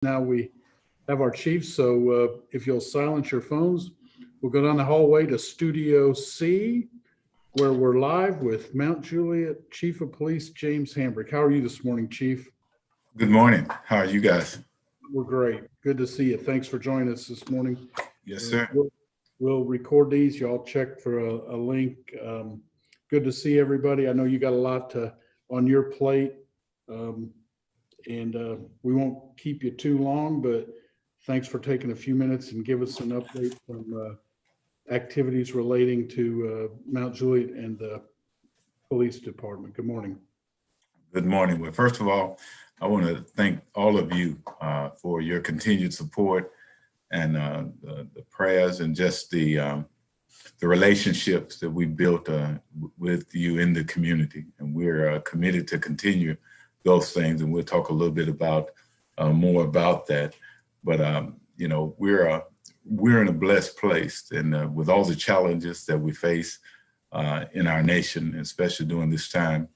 Now we have our chief, so if you'll silence your phones, we'll go down the hallway to Studio C, where we're live with Mount Juliet Chief of Police James Hambrick. How are you this morning, Chief? Good morning. How are you guys? We're great. Good to see you. Thanks for joining us this morning. Yes, sir. We'll record these. Y'all check for a link. Good to see everybody. I know you got a lot on your plate. And we won't keep you too long, but thanks for taking a few minutes and give us an update from activities relating to Mount Juliet and the police department. Good morning. Good morning. Well, first of all, I want to thank all of you for your continued support and the prayers and just the relationships that we built with you in the community. And we're committed to continue those things, and we'll talk a little bit about more about that. But you know, we're in a blessed place, and with all the challenges that we face in our nation, especially during this time,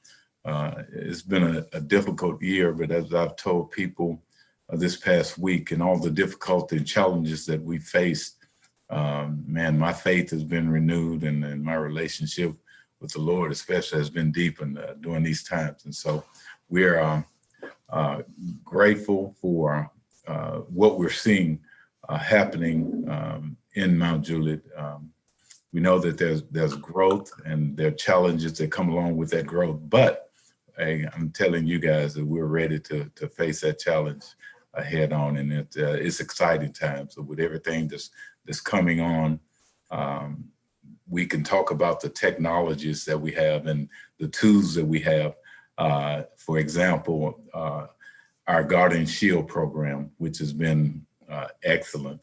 it's been a difficult year. But as I've told people this past week, and all the difficulty and challenges that we faced, man, my faith has been renewed, and my relationship with the Lord, especially, has been deepened during these times. And so we're grateful for what we're seeing happening in Mount Juliet. We know that there's growth, and there are challenges that come along with that growth. But hey, I'm telling you guys that we're ready to face that challenge head on, and it's exciting times. So with everything that's coming on, we can talk about the technologies that we have and the tools that we have. For example, our Guardian Shield program, which has been excellent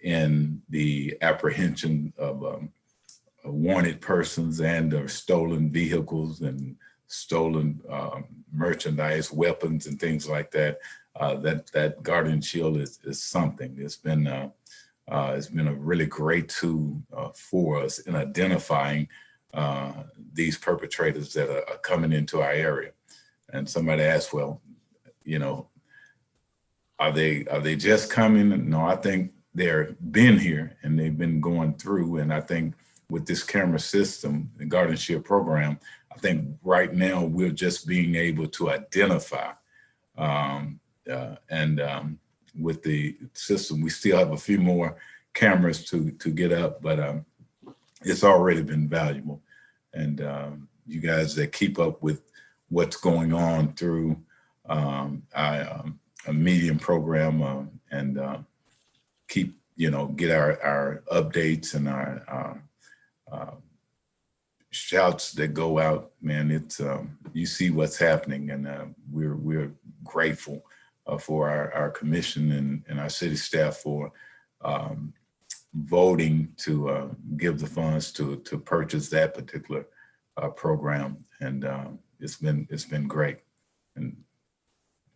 in the apprehension of wanted persons and stolen vehicles and stolen merchandise, weapons, and things like that. That Guardian Shield is something. It's been a really great tool for us in identifying these perpetrators that are coming into our area. And somebody asked, well, you know, are they just coming? No, I think they're been here and they've been going through. And I think with this camera system, the Guardian Shield program, I think right now we're just being able to identify. With the system, we still have a few more cameras to get up, but it's already been valuable. And you guys that keep up with what's going on through a medium program and keep, get our updates and our shouts that go out, man, it's you see what's happening, and we're grateful for our commission and our city staff for voting to give the funds to purchase that particular program, and it's been great. And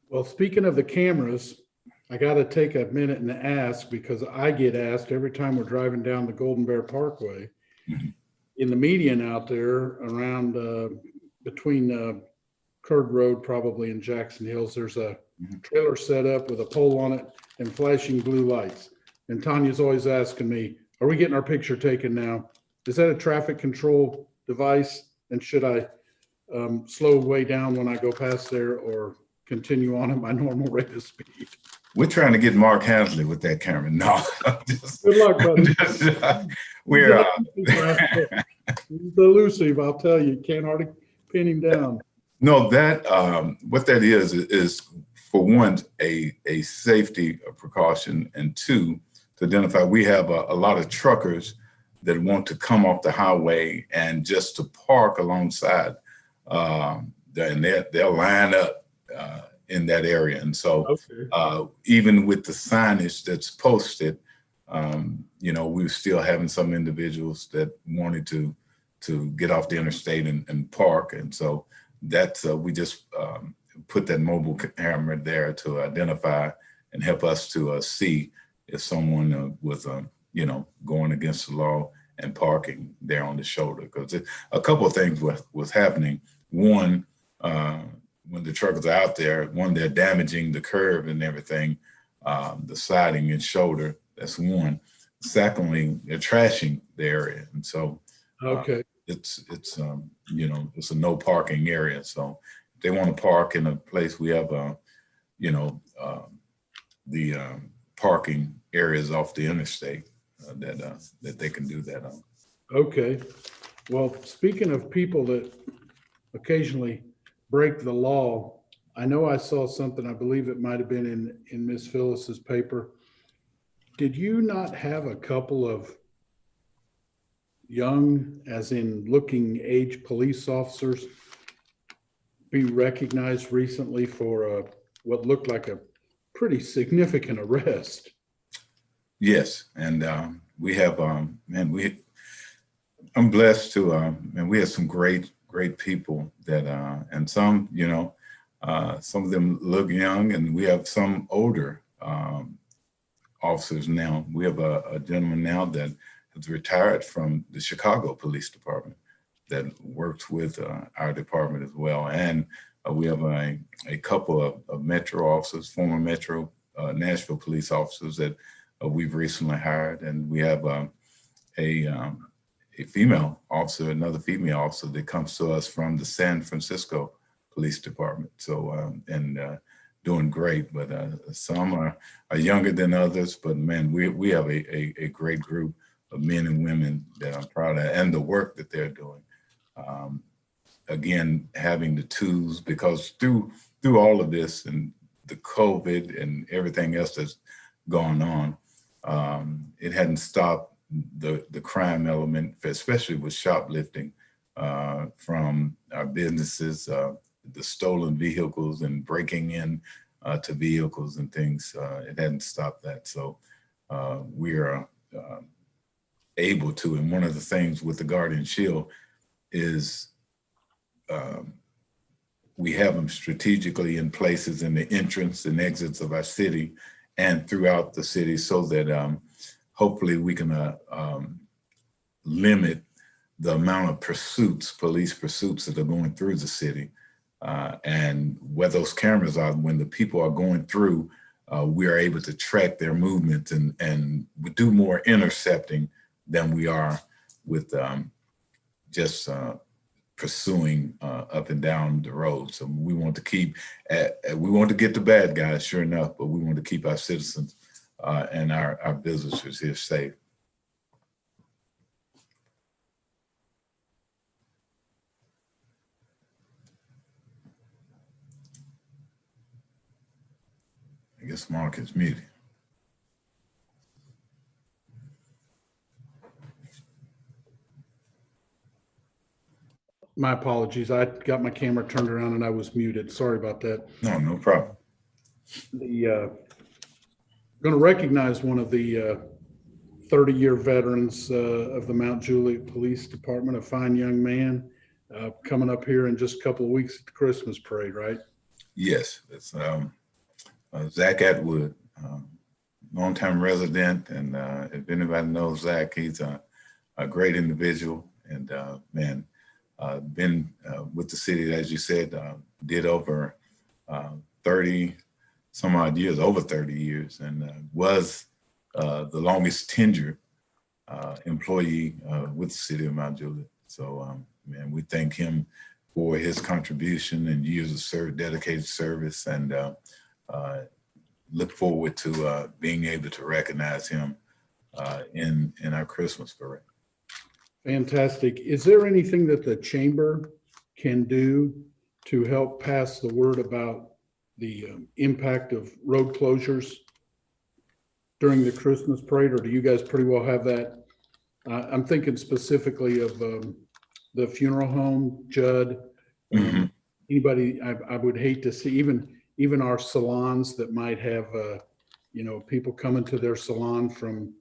well, speaking of the cameras, I got to take a minute and ask, because I get asked every time we're driving down the Golden Bear Parkway. Mm-hmm. In the median out there around between Curd Road probably and Jackson Hills, there's a trailer set up with a pole on it and flashing blue lights. And Tanya's always asking me, are we getting our picture taken now? Is that a traffic control device? And should I slow way down when I go past there, or continue on at my normal rate of speed? We're trying to get Mark Hansley with that camera. No. Good luck, buddy. We're he's elusive, I'll tell you. Can't hardly pin him down. No, that what that is for one, a safety precaution, and two, to identify. We have a lot of truckers that want to come off the highway and just to park alongside, and they'll line up in that area. And so even with the signage that's posted, we're still having some individuals that wanted to get off the interstate and park. And so that's we just put that mobile camera there to identify and help us to see if someone was going against the law and parking there on the shoulder. Because a couple of things was happening. One, when the truckers are out there, one, they're damaging the curb and everything, the siding and shoulder. That's one. Secondly, they're trashing the area, and so Okay. it's you know, it's a no parking area. So if they want to park in a place, we have you know, the parking areas off the interstate that they can do that on. Okay. Well, speaking of people that occasionally break the law, I know I saw something, I believe it might have been in Miss Phyllis's paper. Did you not have a couple of young, as in looking age police officers be recognized recently for what looked like a pretty significant arrest? Yes, and we have man, I'm blessed to and we have some great people that and some, you know, some of them look young, and we have some older officers now. We have a gentleman now that has retired from the Chicago Police Department that works with our department as well. And we have a couple of Metro officers, former Metro Nashville police officers that we've recently hired. And we have a female officer, another female officer that comes to us from the San Francisco Police Department. So, doing great, but some are younger than others, but man, we have a great group of men and women that I'm proud of, and the work that they're doing. Again, having the tools, because through all of this and the COVID and everything else that's gone on, it hadn't stopped the crime element, especially with shoplifting from our businesses, the stolen vehicles and breaking in to vehicles and things. It hadn't stopped that. So we are able to, and one of the things with the Guardian Shield is we have them strategically in places in the entrance and exits of our city and throughout the city, so that hopefully we can limit the amount of pursuits, police pursuits that are going through the city. And where those cameras are, when the people are going through, we are able to track their movements, and we do more intercepting than we are with just pursuing up and down the road. So we want to keep, we want to get the bad guys, sure enough, but we want to keep our citizens and our visitors here safe. I guess Mark is muted. My apologies. I got my camera turned around and I was muted. Sorry about that. No problem. Going to recognize one of the 30-year veterans of the Mount Juliet Police Department, a fine young man, coming up here in just a couple of weeks at the Christmas parade, right? Yes, it's Zach Atwood, longtime resident, and if anybody knows Zach, he's a great individual, and man, been with the city, as you said, did over 30 some odd years, over 30 years, and was the longest tenured employee with the city of Mount Juliet. So, man, we thank him for his contribution and years of dedicated service, and look forward to being able to recognize him in our Christmas parade. Fantastic. Is there anything that the chamber can do to help pass the word about the impact of road closures during the Christmas parade, or do you guys pretty well have that? I'm thinking specifically of the funeral home, Judd. Mm-hmm. Anybody, I would hate to see, even our salons that might have, people coming to their salon from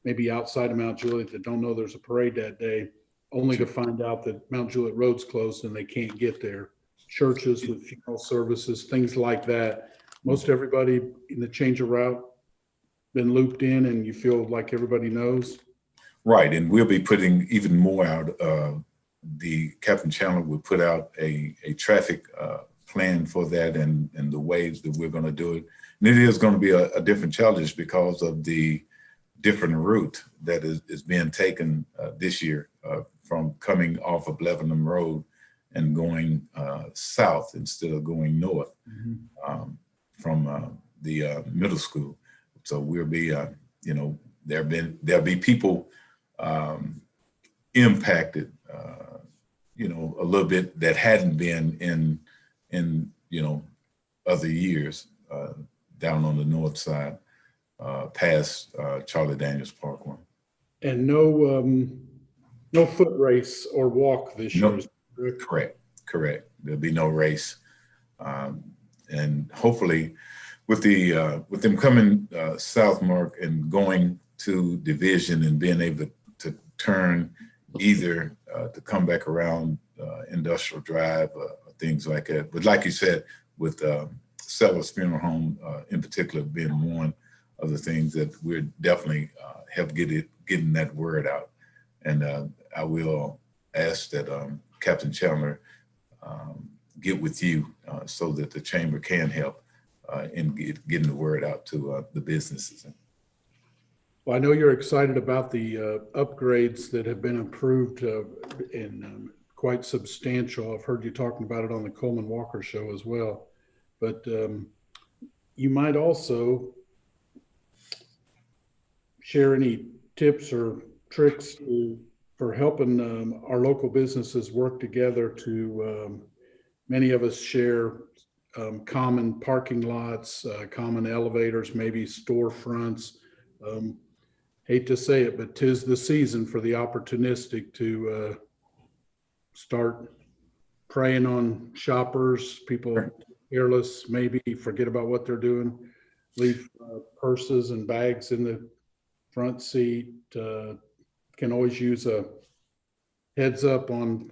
maybe outside of Mount Juliet that don't know there's a parade that day, only to find out that Mount Juliet Road's closed and they can't get there. Churches with funeral services, things like that. Most everybody in the change of route been looped in, and you feel like everybody knows. Right, and we'll be putting even more out. The Captain Chandler will put out a traffic plan for that and the ways that we're going to do it. And it is going to be a different challenge because of the different route that is being taken this year from coming off of Lebanon Road and going south instead of going north from the middle school. So we'll be, there'll be people impacted, a little bit that hadn't been in other years down on the north side, past Charlie Daniels Parkway. And no foot race or walk this year. Correct. There'll be no race, and hopefully, with them coming south, Mark, and going to Division and being able to turn either to come back around Industrial Drive, things like that. But like you said, with Sellers Funeral Home in particular being one of the things that we're definitely help getting that word out. And I will ask that Captain Chandler get with you so that the chamber can help in getting the word out to the businesses. Well, I know you're excited about the upgrades that have been approved and quite substantial. I've heard you talking about it on the Coleman Walker show as well. But you might also share any tips or tricks for helping our local businesses work together to, many of us share common parking lots, common elevators, maybe storefronts. Hate to say it, but 'tis the season for the opportunistic to start preying on shoppers, people careless, maybe forget about what they're doing, leave purses and bags in the front seat. Can always use a heads up on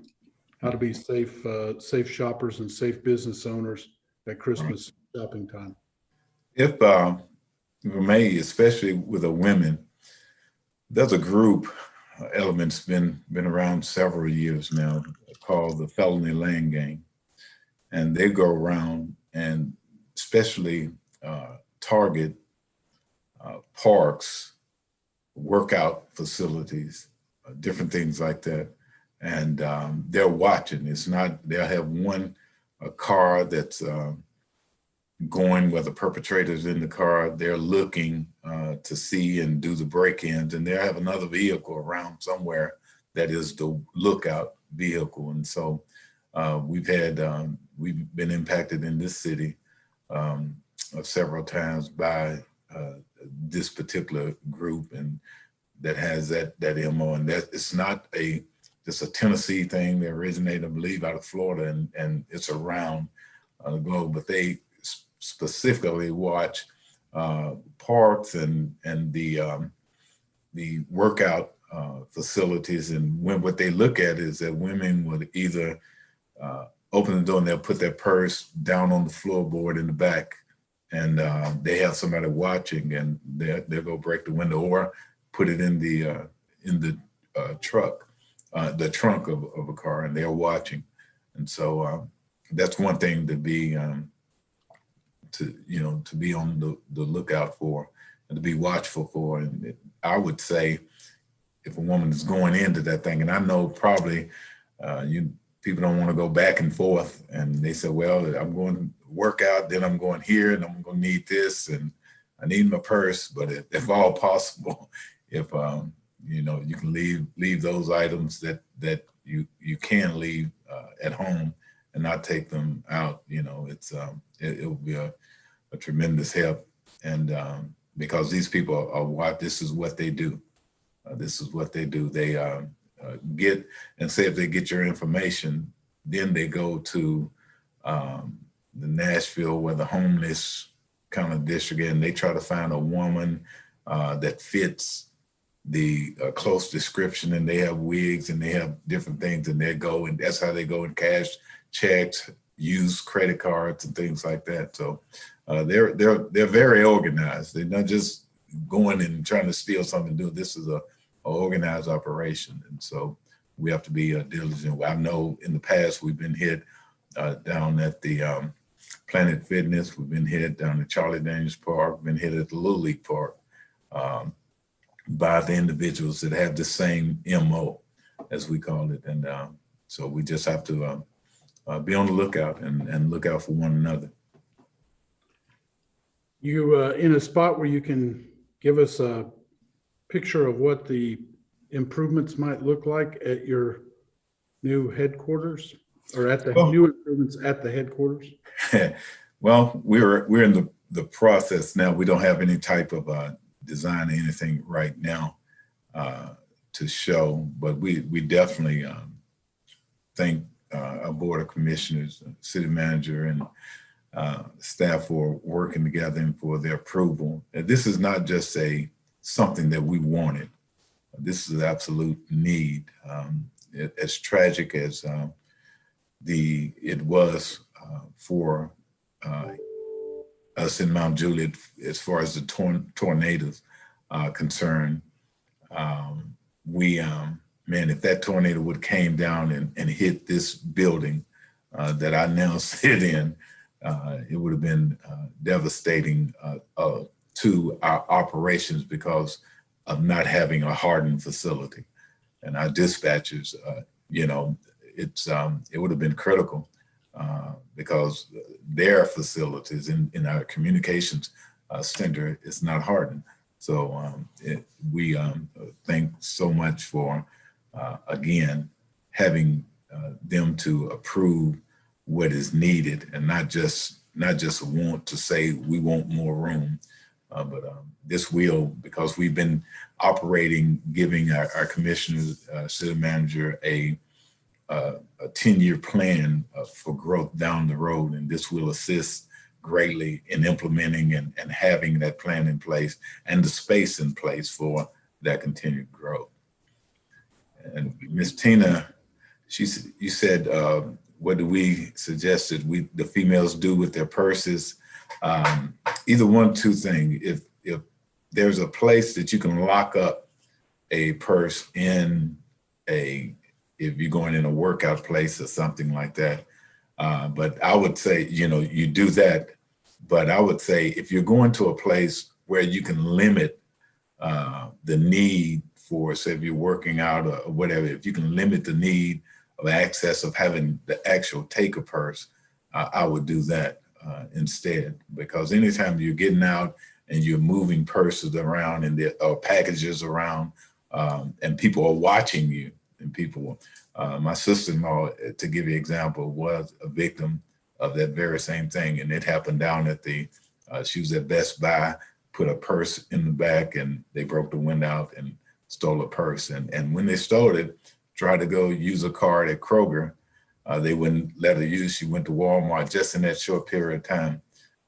how to be safe shoppers and safe business owners at Christmas shopping time. If we may, especially with the women, there's a group, Element's been around several years now, called the Felony Lane Gang. And they go around and especially target parks, workout facilities, different things like that. And they're watching. It's not, they'll have a car that's going where the perpetrator's in the car. They're looking to see and do the break-ins, and they'll have another vehicle around somewhere that is the lookout vehicle. And so we've been impacted in this city several times by this particular group, and that has that MO, and that it's not just a Tennessee thing. They originated, I believe, out of Florida, and it's around the globe. But they specifically watch parks and the workout facilities, and what they look at is that women would either open the door and they'll put their purse down on the floorboard in the back, and they have somebody watching, and they'll go break the window or put it in the truck, the trunk of a car, and they're watching. And so that's one thing to be to be on the lookout for and to be watchful for. And I would say, if a woman is going into that thing, and I know probably people don't want to go back and forth, and they say, well, I'm going to work out, then I'm going here, and I'm going to need this, and I need my purse. But if all possible, if you can leave those items that you can leave at home and not take them out, it will be a tremendous help. And because these people are this is what they do. This is what they do. They get, and say if they get your information, then they go to the Nashville, where the homeless kind of district, and they try to find a woman that fits the close description, and they have wigs and they have different things, and and that's how they go and cash checks, use credit cards and things like that. So they're very organized. They're not just going and trying to steal something. This is a organized operation, and so we have to be diligent. I know in the past we've been hit down at the Planet Fitness. We've been hit down at Charlie Daniels Park, been hit at the Little League Park by the individuals that have the same MO, as we call it. And so we just have to be on the lookout and look out for one another. You in a spot where you can give us a picture of what the improvements might look like at your new headquarters, or at the new improvements at the headquarters? Well, we're in the process now. We don't have any type of design or anything right now to show, but we definitely thank our board of commissioners, city manager, and staff for working together and for their approval. And this is not just something that we wanted. This is an absolute need. As tragic as it was for us in Mount Juliet, as far as the tornadoes concerned, man, if that tornado would came down and hit this building that I now sit in, it would have been devastating to our operations because of not having a hardened facility. And our dispatchers, it would have been critical because their facilities in our communications center is not hardened. So we thank so much for, again, having them to approve what is needed, and not just want to say we want more room, but this will, because we've been operating, giving our commissioners, city manager a 10-year plan for growth down the road, and this will assist greatly in implementing and having that plan in place and the space in place for that continued growth. And Ms. Tina, you said, what do we suggest that the females do with their purses? Either one, two things. If there's a place that you can lock up a purse in if you're going in a workout place or something like that. But I would say, you do that. But I would say if you're going to a place where you can limit the need for, say, if you're working out or whatever, if you can limit the need of access of having the actual take a purse, I would do that instead. Because anytime you're getting out and you're moving purses around and packages around, and people are watching you, and people, my sister-in-law, to give you an example, was a victim of that very same thing. And it happened down at she was at Best Buy, put a purse in the back, and they broke the window out and stole a purse. And when they stole it, tried to go use a card at Kroger, they wouldn't let her use. She went to Walmart just in that short period of time,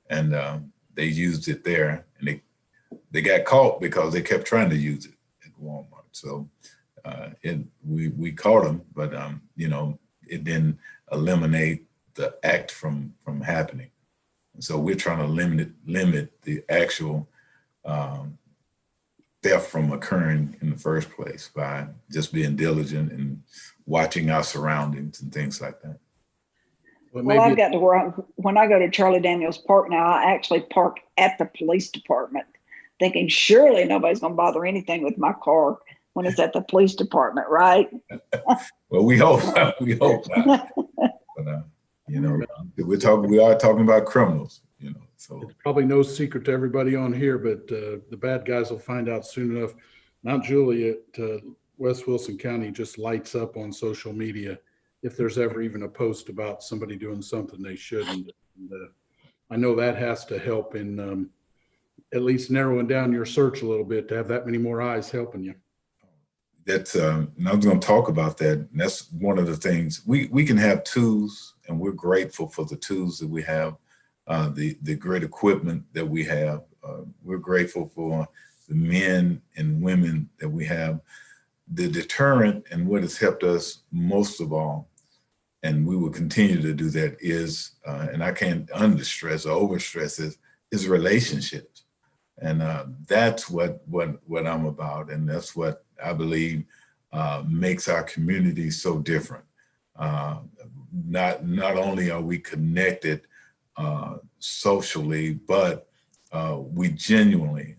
and they used it there. And they got caught because they kept trying to use it at Walmart. So we caught them, but it didn't eliminate the act from happening. And so we're trying to limit the actual theft from occurring in the first place by just being diligent and watching our surroundings and things like that. Well, I've got to where when I go to Charlie Daniels Park now, I actually park at the police department, thinking surely nobody's going to bother anything with my car when it's at the police department, right? Well, we hope not. We hope not. But we are talking about criminals. So it's probably no secret to everybody on here, but the bad guys will find out soon enough. Mount Juliet, West Wilson County just lights up on social media if there's ever even a post about somebody doing something they shouldn't. And, I know that has to help in at least narrowing down your search a little bit to have that many more eyes helping you. That's and I was going to talk about that. And that's one of the things we can have tools, and we're grateful for the tools that we have. The great equipment that we have. We're grateful for the men and women that we have. The deterrent and what has helped us most of all, and we will continue to do that, is, and I can't understress or overstress is relationships. And that's what I'm about. And that's what I believe makes our community so different. not only are we connected socially, but we genuinely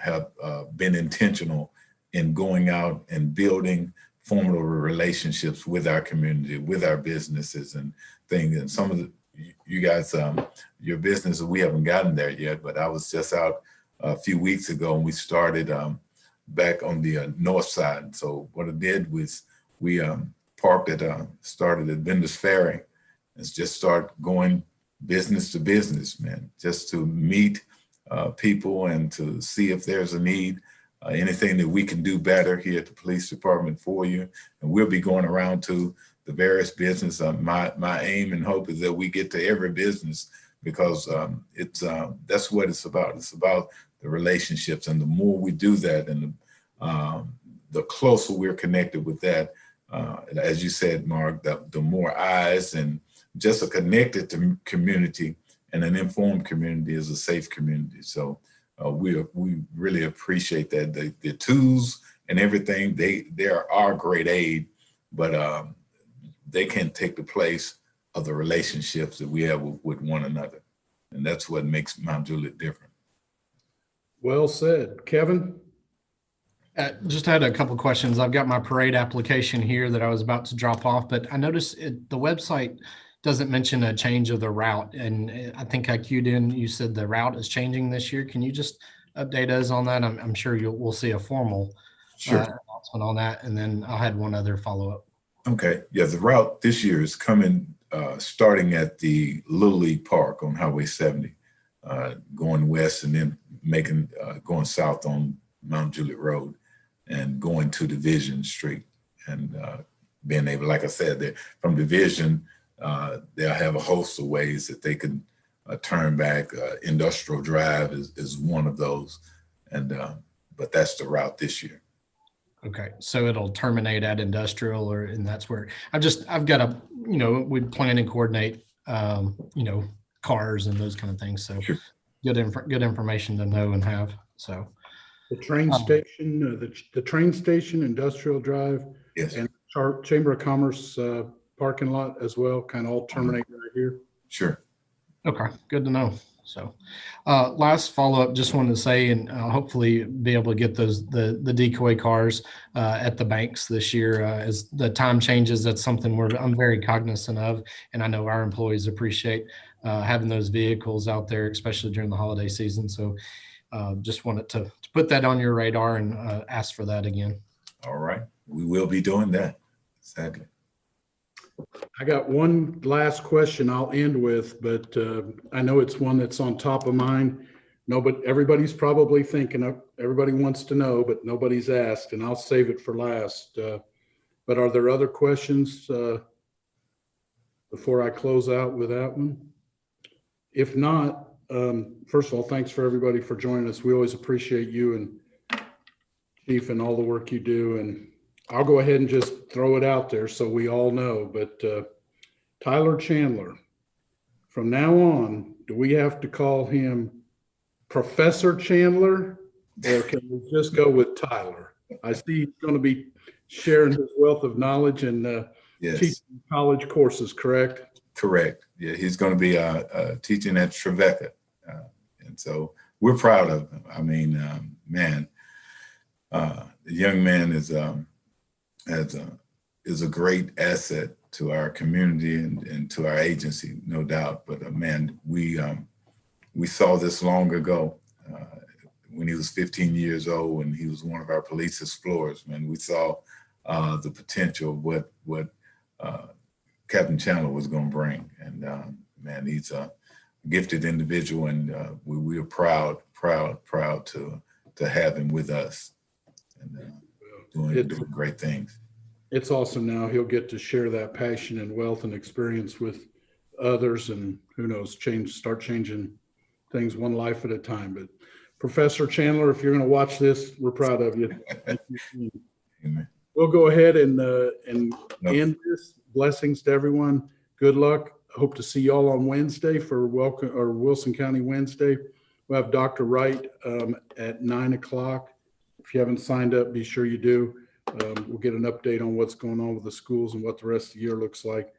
have been intentional in going out and building formidable relationships with our community, with our businesses and things. And some of you guys, your business, we haven't gotten there yet, but I was just out a few weeks ago and we started back on the north side. So what I did was we started at Vendors Ferry and just start going business to business, man, just to meet people and to see if there's a need, anything that we can do better here at the police department for you. And we'll be going around to the various business. My aim and hope is that we get to every business because that's what it's about. It's about the relationships, and the more we do that, and the closer we're connected with that, as you said, Mark, the more eyes and just a connected community and an informed community is a safe community. So we really appreciate that. The tools and everything, they are our great aid, but they can't take the place of the relationships that we have with one another. And that's what makes Mount Juliet different. Well said. Kevin? Just had a couple questions. I've got my parade application here that I was about to drop off, but I noticed the website doesn't mention a change of the route. And I think I queued in, you said the route is changing this year. Can you just update us on that? I'm sure we'll see a formal announcement on that. And then I had one other follow-up. Okay. Yeah, the route this year is coming, starting at the Little League Park on Highway 70, going west and then going south on Mount Juliet Road and going to Division Street and being able, like I said, from Division, they'll have a host of ways that they can turn back. Industrial Drive is one of those, but that's the route this year. Okay, so it'll terminate at Industrial, and that's where I've got to, we plan and coordinate, cars and those kind of things. So Sure. Good information to know and have. So The train station, the train station, Industrial Drive, Yes. and Chamber of Commerce parking lot as well, kind of all terminate right here. Sure. okay, good to know. So last follow-up, just wanted to say, and hopefully be able to get the decoy cars at the banks this year as the time changes. That's something I'm very cognizant of, and I know our employees appreciate having those vehicles out there, especially during the holiday season. So just wanted to put that on your radar and ask for that again. All right. We will be doing that. Exactly. I got one last question I'll end with, but I know it's one that's on top of mind. No, but everybody's probably thinking of, everybody wants to know, but nobody's asked, and I'll save it for last. But are there other questions before I close out with that one? If not, first of all, thanks for everybody for joining us. We always appreciate you and Chief and all the work you do. And I'll go ahead and just throw it out there so we all know, but Tyler Chandler, from now on, do we have to call him Professor Chandler, or can we just go with Tyler? I see he's going to be sharing his wealth of knowledge and Yes. teaching college courses, correct? Correct. Yeah, he's going to be teaching at Trevecca. And so we're proud of him. I mean, man, the young man is a great asset to our community and to our agency, no doubt. But man, we saw this long ago when he was 15 years old and he was one of our police explorers. Man, we saw the potential of what Captain Chandler was going to bring. And man, he's a gifted individual, and we are proud to have him with us and doing great things. It's awesome. Now he'll get to share that passion and wealth and experience with others, and who knows, start changing things one life at a time. But Professor Chandler, if you're going to watch this, we're proud of you. Amen. We'll go ahead and end this. Blessings to everyone. Good luck. Hope to see you all on Wednesday for Wilson County Wednesday. We'll have Dr. Wright at 9:00. If you haven't signed up, be sure you do. We'll get an update on what's going on with the schools and what the rest of the year looks like.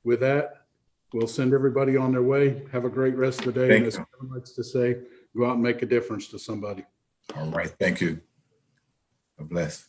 with that, we'll send everybody on their way. Have a great rest of the day. Thank And as Kevin likes to say, go out and make a difference to somebody. All right. Thank you. God bless.